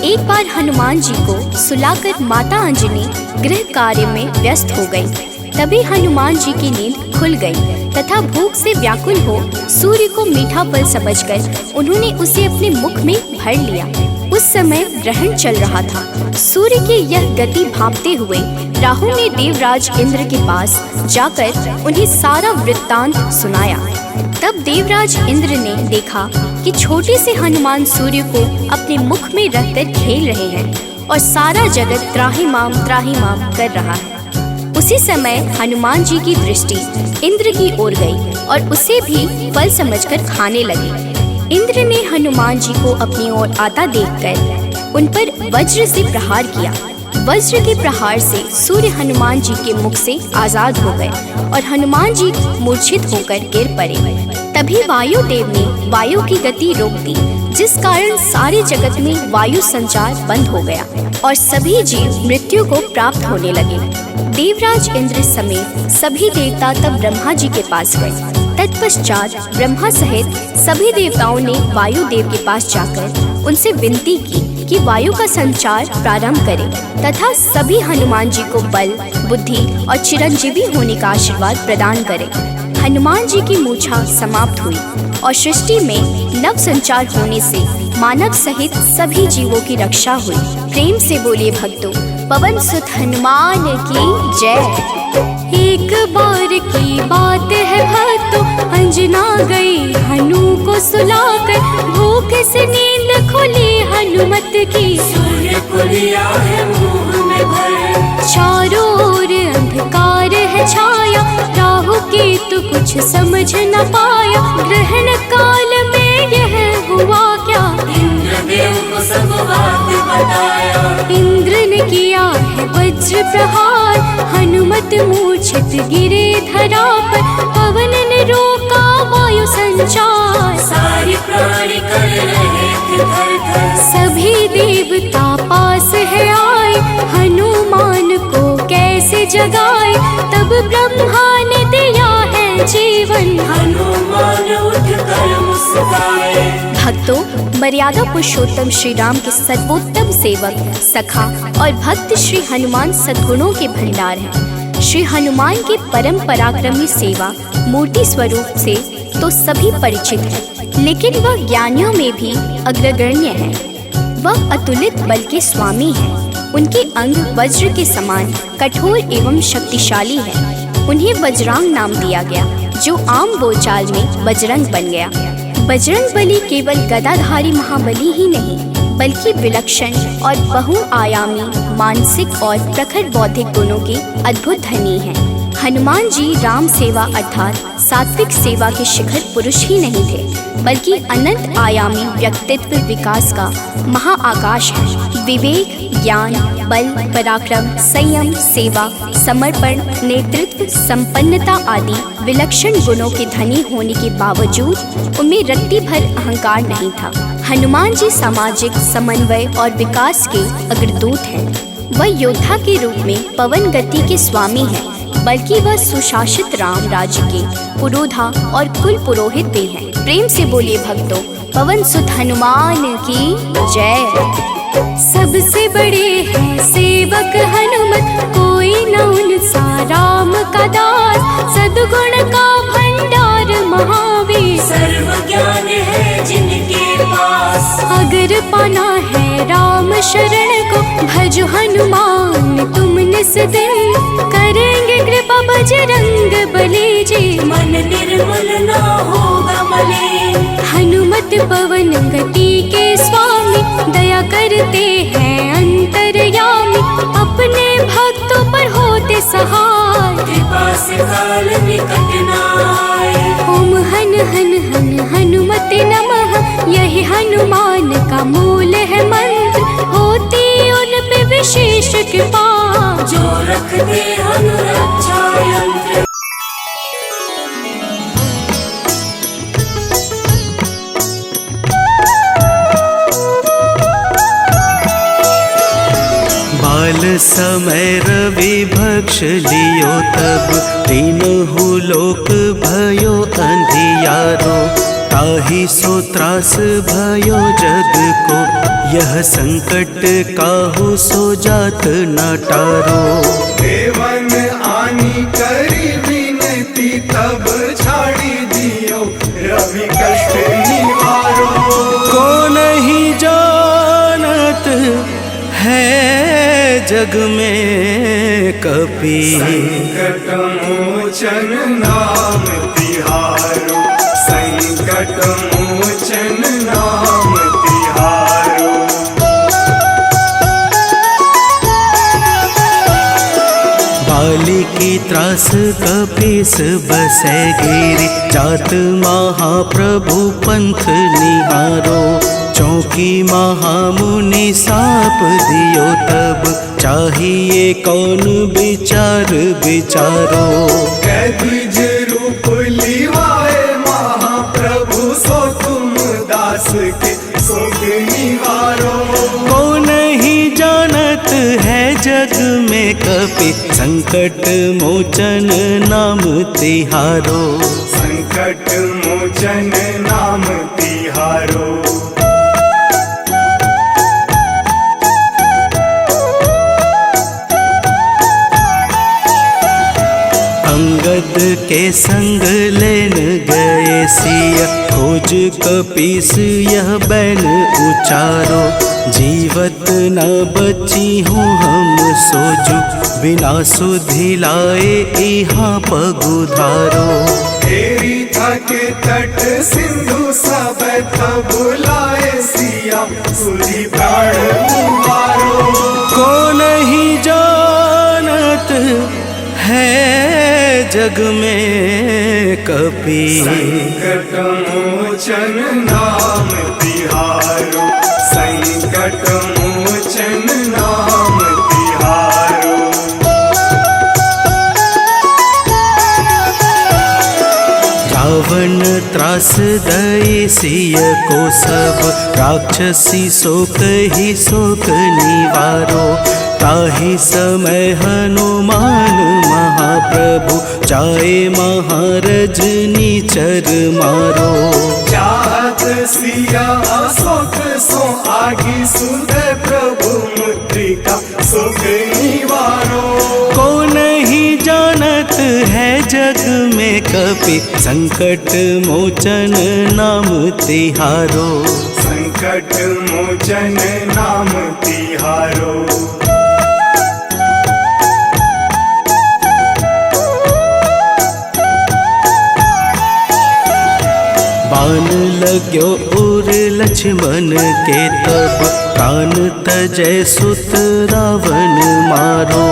S5: एक बार हनुमान जी को सुलाकर माता अंजनी गृह कार्य में व्यस्त हो गई। तभी हनुमान जी की नींद खुल गई तथा भूख से व्याकुल हो सूर्य को मीठा फल समझकर उन्होंने उसे अपने मुख में भर लिया। उस समय ग्रहण चल रहा था। सूर्य की यह गति भांपते हुए राहु ने देवराज इंद्र के पास जाकर उन्हें सारा वृत्तांत सुनाया। तब देवराज इंद्र ने देखा कि छोटे से हनुमान सूर्य को अपने मुख में रखकर खेल रहे हैं और सारा जगत त्राहिमाम कर रहा है। उसी समय हनुमान जी की दृष्टि इंद्र की ओर गई और उसे भी फल समझकर खाने लगे। इंद्र ने हनुमान जी को अपनी ओर आता देखकर उन पर वज्र से प्रहार किया। वज्र के प्रहार से सूर्य हनुमान जी के मुख से आजाद हो गए और हनुमान जी मूर्छित होकर गिर पड़े। तभी वायुदेव ने वायु की गति रोक दी, जिस कारण सारे जगत में वायु संचार बंद हो गया और सभी जीव मृत्यु को प्राप्त होने लगे। देवराज इंद्र समेत सभी देवता तब ब्रह्मा जी के पास गए। तत्पश्चात ब्रह्मा सहित सभी देवताओं ने वायुदेव के पास जाकर उनसे विनती की कि वायु का संचार प्रारंभ करें तथा सभी हनुमान जी को बल, बुद्धि और चिरंजीवी होने का आशीर्वाद प्रदान करें। हनुमान जी की मूछा समाप्त हुई और सृष्टि में नव संचार होने से मानव सहित सभी जीवों की रक्षा हुई। प्रेम से बोलिए भक्तों, पवन सुत हनुमान की जय।
S3: एक बार की बात है भक्तों, अंजना गई हनु को सुलाकर। भूख से नींद खुली हनुमत की,
S4: सूर्य को लिया है मुंह में भर।
S3: चारों ओर अंधकार है छाया, राहु केतु कुछ समझ न पाया। ग्रहण काल में यह हुआ क्या,
S4: इंद्रदेव को सब बात बताया।
S3: इंद्र ने किया है वज्र प्रहार, हनुमत मूर्छित गिरे धरा पर। पवन ने रोका वायु संचार,
S4: सारी प्राणी कर रहे थे थर-थर।
S3: सभी देवता पास है आए, हनुमान को कैसे जगाए। तब ब्रह्मा ने दिया है जीवन,
S4: हनुमान उठकर मुस्काए।
S5: भक्तों, मर्यादा पुरुषोत्तम श्री राम के सर्वोत्तम सेवक, सखा और भक्त श्री हनुमान सद्गुणों के भंडार हैं। श्री हनुमान की परम पराक्रमी सेवा मूर्ति स्वरूप से तो सभी परिचित हैं, लेकिन वह ज्ञानियों में भी अग्रगण्य है। वह अतुलित बल के स्वामी हैं। उनके अंग वज्र के समान कठोर एवं शक्तिशाली है। उन्हें वज्रांग नाम दिया गया, जो आम बोलचाल में बजरंग बन गया। बजरंग बली केवल गदाधारी महाबली ही नहीं, बल्कि विलक्षण और बहुआयामी मानसिक और प्रखर बौद्धिक गुणों के अद्भुत धनी हैं। हनुमान जी राम सेवा अर्थात सात्विक सेवा के शिखर पुरुष ही नहीं थे, बल्कि अनंत आयामी व्यक्तित्व विकास का महाआकाश है। विवेक, ज्ञान, बल, पराक्रम, संयम, सेवा, समर्पण, नेतृत्व, संपन्नता आदि विलक्षण गुणों के धनी होने के बावजूद उनमें रत्ती भर अहंकार नहीं था। हनुमान जी सामाजिक समन्वय और विकास के अग्रदूत हैं। वह योद्धा के रूप में पवन गति के स्वामी हैं, बल्कि वह सुशासित राम राज्य के पुरोधा और कुल पुरोहित भी हैं। प्रेम से बोलिए भक्तों, पवन सुत हनुमान की जय।
S3: सबसे बड़े हैं सेवक हनुमत, कोई न उनसा राम का दास। सद्गुण का भंडार महावीर,
S4: सर्व ज्ञान है जिनके पास।
S3: अगर पाना है राम शरण को, भज हनुमान तुम निस दिन। करेंगे कृपा बजरंग बली जी,
S4: मन निर्मल ना होगा मलिन।
S3: हनुमत पवन गति के स्वामी, दया करते हैं अंतर्यामी। अपने भक्तों पर होते सहाय,
S4: कृपा से काल निकट न आए।
S3: ओम हन हन हन हनुमते नमः, यही हनुमान का मूल है मंत्र। होती उन पे विशेष कृपा,
S4: जो रखते अनुरक्षा यंत्र।
S1: बाल समय रवि भक्ष लियो तब, तीनहु लोक भयो अंधियारो। ताहि सो त्रास भयो जग को, यह संकट काहू सो जात न टारो।
S6: देवन आनी करी विनती, तब छाड़ी दियो रवि कष्ट निवारो।
S1: को नहीं जानत है जग में कपि,
S6: संकट मोचन नाम तिहारो। संकट मोचन नाम तिहारो।
S1: बाली की त्रास कपीस बसै गिरि, जात महाप्रभु पंथ निहारो। चौकी महामुनि साप दियो तब, चाहिए कौन विचार विचारो।
S6: कैद्विज रूप लिवाए महाप्रभु, सो तुम दास के शोक निवारो।
S1: को नहीं जानत है जग में कपि, संकट मोचन नाम तिहारो।
S6: संकट मोचन नाम तिहारो।
S1: अंगद के संग लेन गए सिया, खोज कपीस यह बैन उचारो। जीवत न बची हूँ हम सोजू, बिना सुधि लाए यहाँ पगुधारो।
S6: तेरी थके तट सिंधु सब तब लाए सिया, सुधि प्राण उबारो।
S1: को नहीं जानत है जग में कपि,
S6: संकट मोचन नाम तिहारो। संकट मोचन नाम तिहारो।
S1: रावण त्रास दई सिय को सब, राक्षसी शोक ही शोक निवारो। ताहि समय हनुमान महाप्रभु, जाए महारज नीचर मारो।
S6: चाहत सिया अशोक सो आगी, सुनते प्रभु मुद्रिका शोक निवारो।
S1: को नहीं जानत है जग में कपि, संकट मोचन नाम तिहारो।
S6: संकट मोचन नाम तिहारो।
S1: बाण लाग्यो उर लक्ष्मण के तब, प्राण तजय सुत रावण मारो।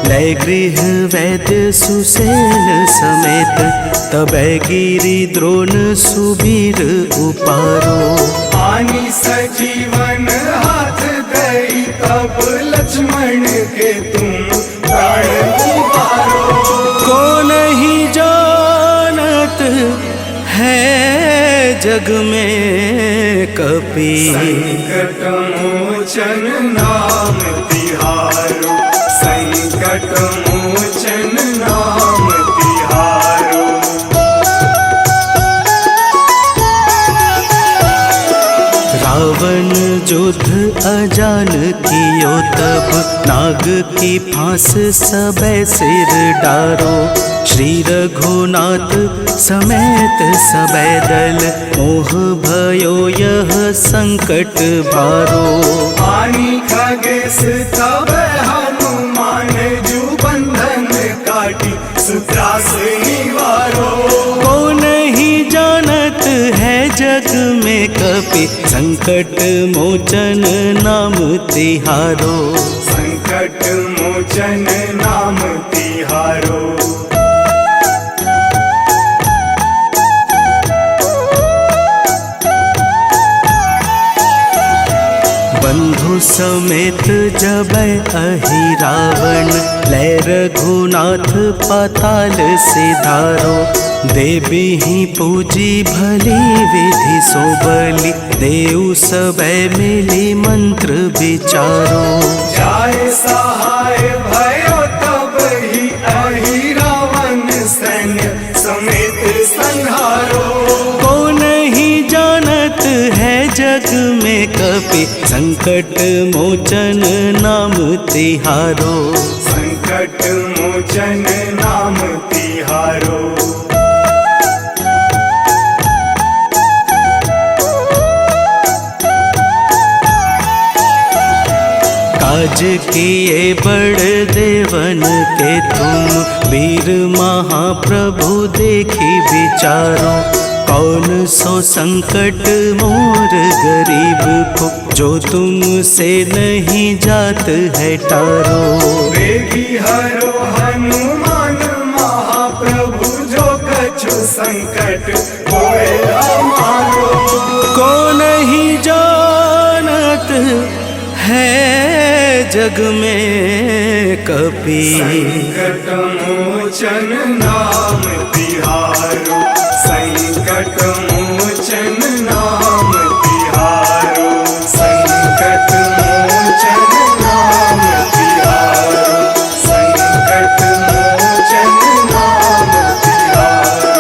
S1: लय गृह वैद्य सुसेन समेत तबै गिरि द्रोण सुबीर उपारो।
S6: आनी सजीवन हाथ दई तब लक्ष्मण के तुम प्राण उबारो।
S1: को नहीं जानत है जग में कपि
S6: संकट मोचन नाम तिहारो। संकट मोचन नाम तिहारो।
S1: रावण युद्ध अजान कियो तब नाग की फांस सबे सिर डारो। श्री रघुनाथ समेत सबे दल मोह भयो यह संकट भारो।
S6: आनी खगेश तब हनुमान जू बंधन काटी सुत्रास निवारो।
S1: को नहीं जानत है जग में कपि संकट मोचन नाम तिहारो।
S6: संकट मोचन नाम तिहारो।
S1: बंधु समेत जबै अहि रावण लय रघुनाथ पाताल सिधारो। देवी ही पूजी भली विधि सो बलि देव सबे मिली मंत्र विचारो।
S6: जाय सहाय भयो तब ही अहि रावण सैन्य समेत संहारो।
S1: को नहीं जानत है जग में कपि संकट मोचन नाम तिहारो।
S6: संकट मोचन नाम तिहारो।
S1: काज किए बड़ देवन के तुम वीर महाप्रभु देखी विचारो। कौन सो संकट मोर गरीब को जो तुमसे नहीं जात है टारो।
S6: वेगी हरो हनुमान महाप्रभु जो कछु संकट होए हमारो।
S1: को नहीं जानत है जग में कपि
S6: संकट मोचन नाम तिहारो। संकट मोचन नाम तिहारो। संकट मोचन नाम तिहारो। संकट मोचन नाम तिहारो।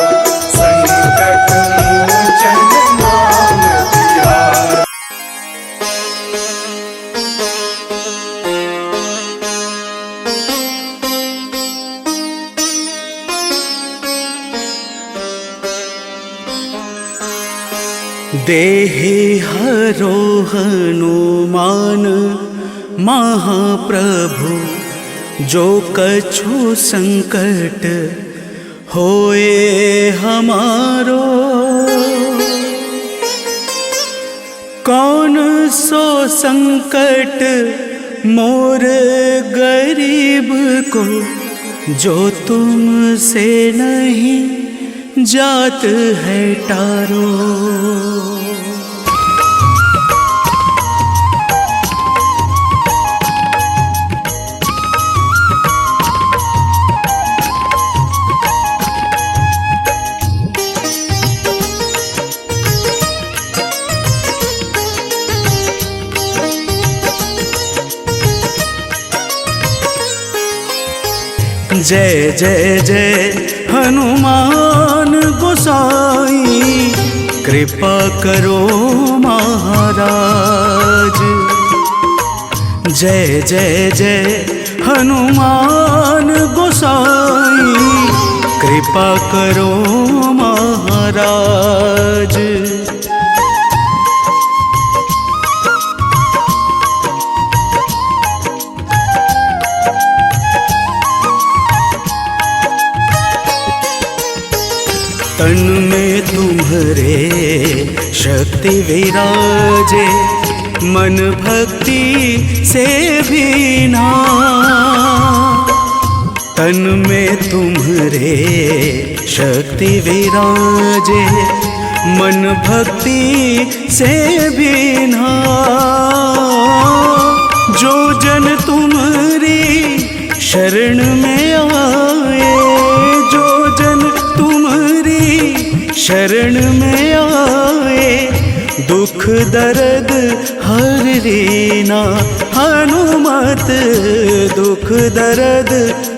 S6: संकट मोचन नाम तिहारो।
S1: देहि हरो हनुमान महाप्रभु जो कछु संकट होए हमारो। कौन सो संकट मोर गरीब को जो तुमसे नहीं जात है टारो। जय जय जय हनुमान गोसाई कृपा करो महाराज। जय जय जय हनुमान गोसाई कृपा करो महाराज। तन में तुम्हारे शक्ति विराजे मन भक्ति से भी ना तन में तुम्हारे शक्ति विराजे, मन भक्ति से भीना। जो जन तुम्हारी शरण में आए, जो जन तुम्हारी शरण में आए, दुख दर्द हर लीना। हनुमत दुख दर्द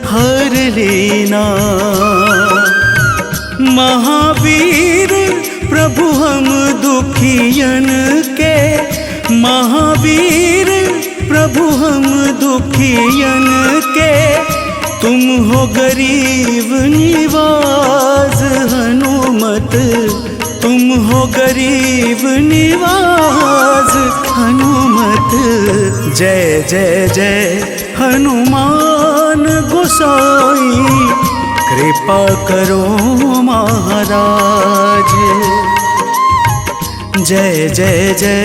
S1: हर लीना। महावीर प्रभु हम दुखियन के, महावीर प्रभु हम दुखियन के, तुम हो गरीब निवाज हनुमत, तुम हो गरीब निवाज हनुमत। जय जय जय हनुमान गोसाई, कृपा करो महाराज। जय जय जय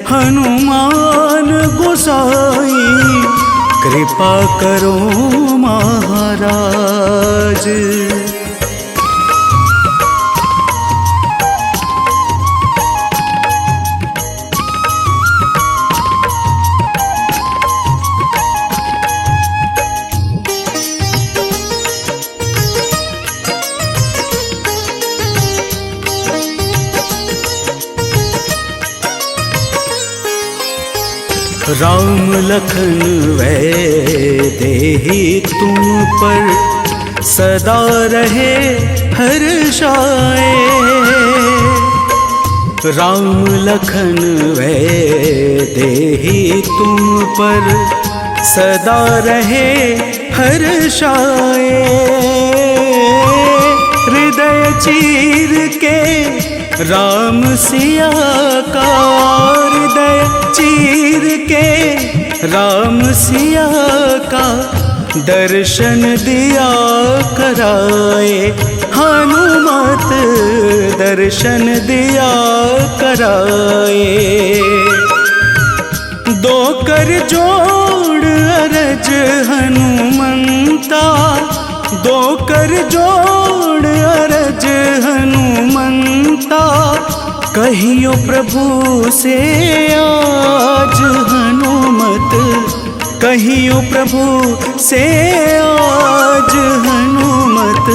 S1: हनुमान गोसाई, कृपा करो महाराज। राम लखन वैदेही तुम पर सदा रहे हर्षाए। राम लखन वैदेही तुम पर सदा रहे हर्षाए। हृदय चीर के राम सिया का, हृदय चीर के राम सिया का, दर्शन दिया कराए। हनुमत दर्शन दिया कराए। दो कर जोड़ अरज हनुमंता, दो कर जोड़ अरज हनुमंता, कहियो प्रभु से आज हनुमत, कहियो प्रभु से आज हनुमत।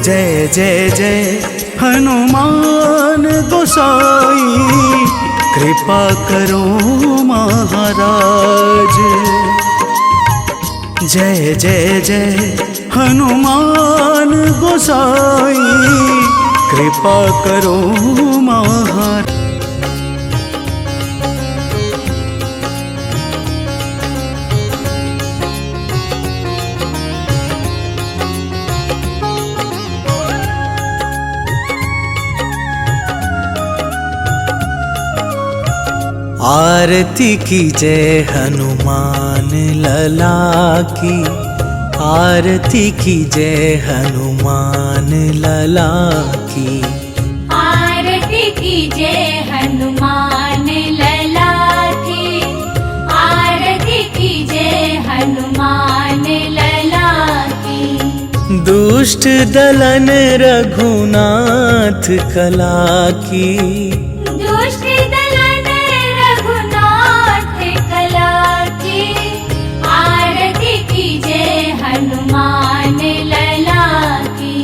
S1: जय जय जय हनुमान गोसाई, कृपा करो महाराज। जय जय जय हनुमान गोसाई, कृपा करो महाराज। आरती की जय हनुमान लला की, आरती की जय हनुमान लला की।
S3: आरती की जय हनुमान लला की, आरती की जय हनुमान लला की।
S1: दुष्ट दलन रघुनाथ कला की,
S3: दुष्ट दलन रघुनाथ कला की। आरती की जय हनुमान लला की।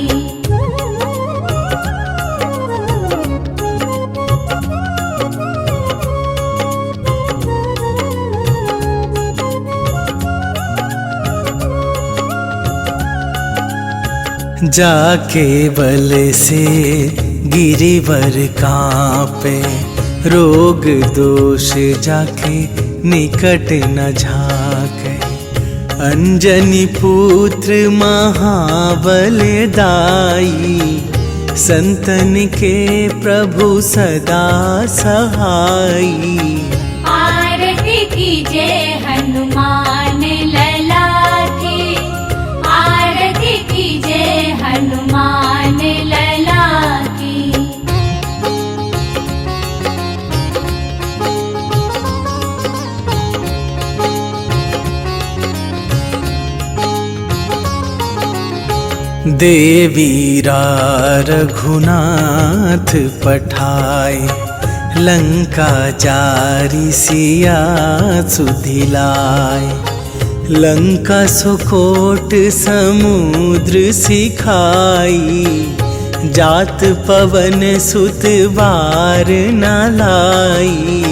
S1: जाके बल से गिरिवर कांपे, रोग दोष जाके निकट न झाके। अंजनी पुत्र महाबल दाई, संतन के प्रभु सदा सहाई।
S3: आरती की जय हनुमान लला की, आरती की जय हनुमान लला की।
S1: देवीरा रघुनाथ पठाए, लंका जारी सिया सुधिलाए। लंका सुकोट समुद्र सिखाई, जात पवन सुत बार न लाई।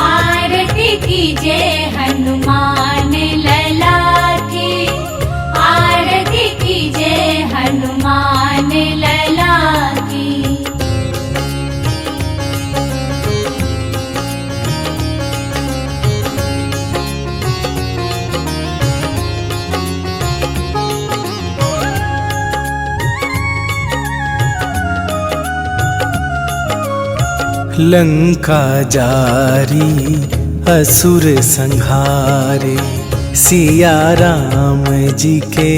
S3: आरती कीजे हनुमान लला की, आरती कीजे हनुमान लला की।
S1: लंका जारी असुर संहारे, सिया राम जी के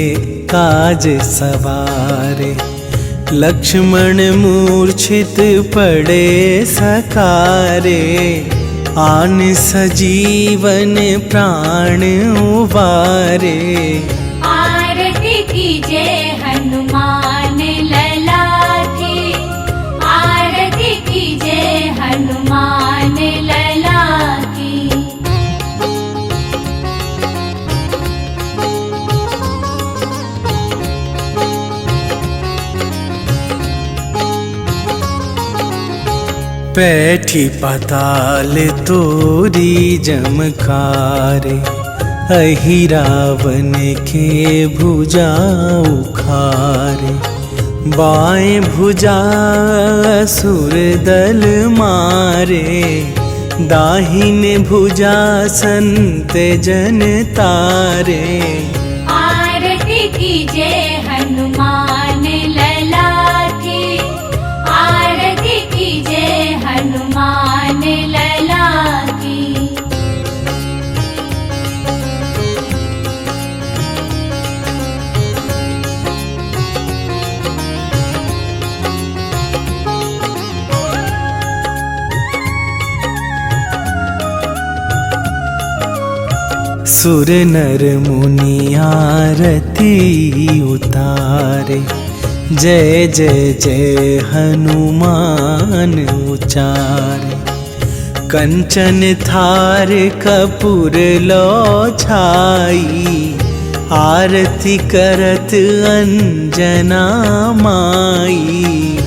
S1: काज सवारे। लक्ष्मण मूर्छित पड़े सकारे, आन सजीवन प्राण उबारे।
S3: आरती कीजे हनुमान लला की, आरती कीजे हनुमान लला की।
S1: पैठी पाताल तोरी जमकारे, अहि रावण के भुजा उखारे। बाएं भुजा असुर दल मारे, दाहिने भुजा संत जन तारे।
S3: आरती कीजे हनुमान लला की, आरती कीजे हनुमान लला की।
S1: सुर नर मुनि आरती उतारे, जय जय जय हनुमान उचारे। कंचन थार कपूर लो छाई, आरती करत अंजना माई।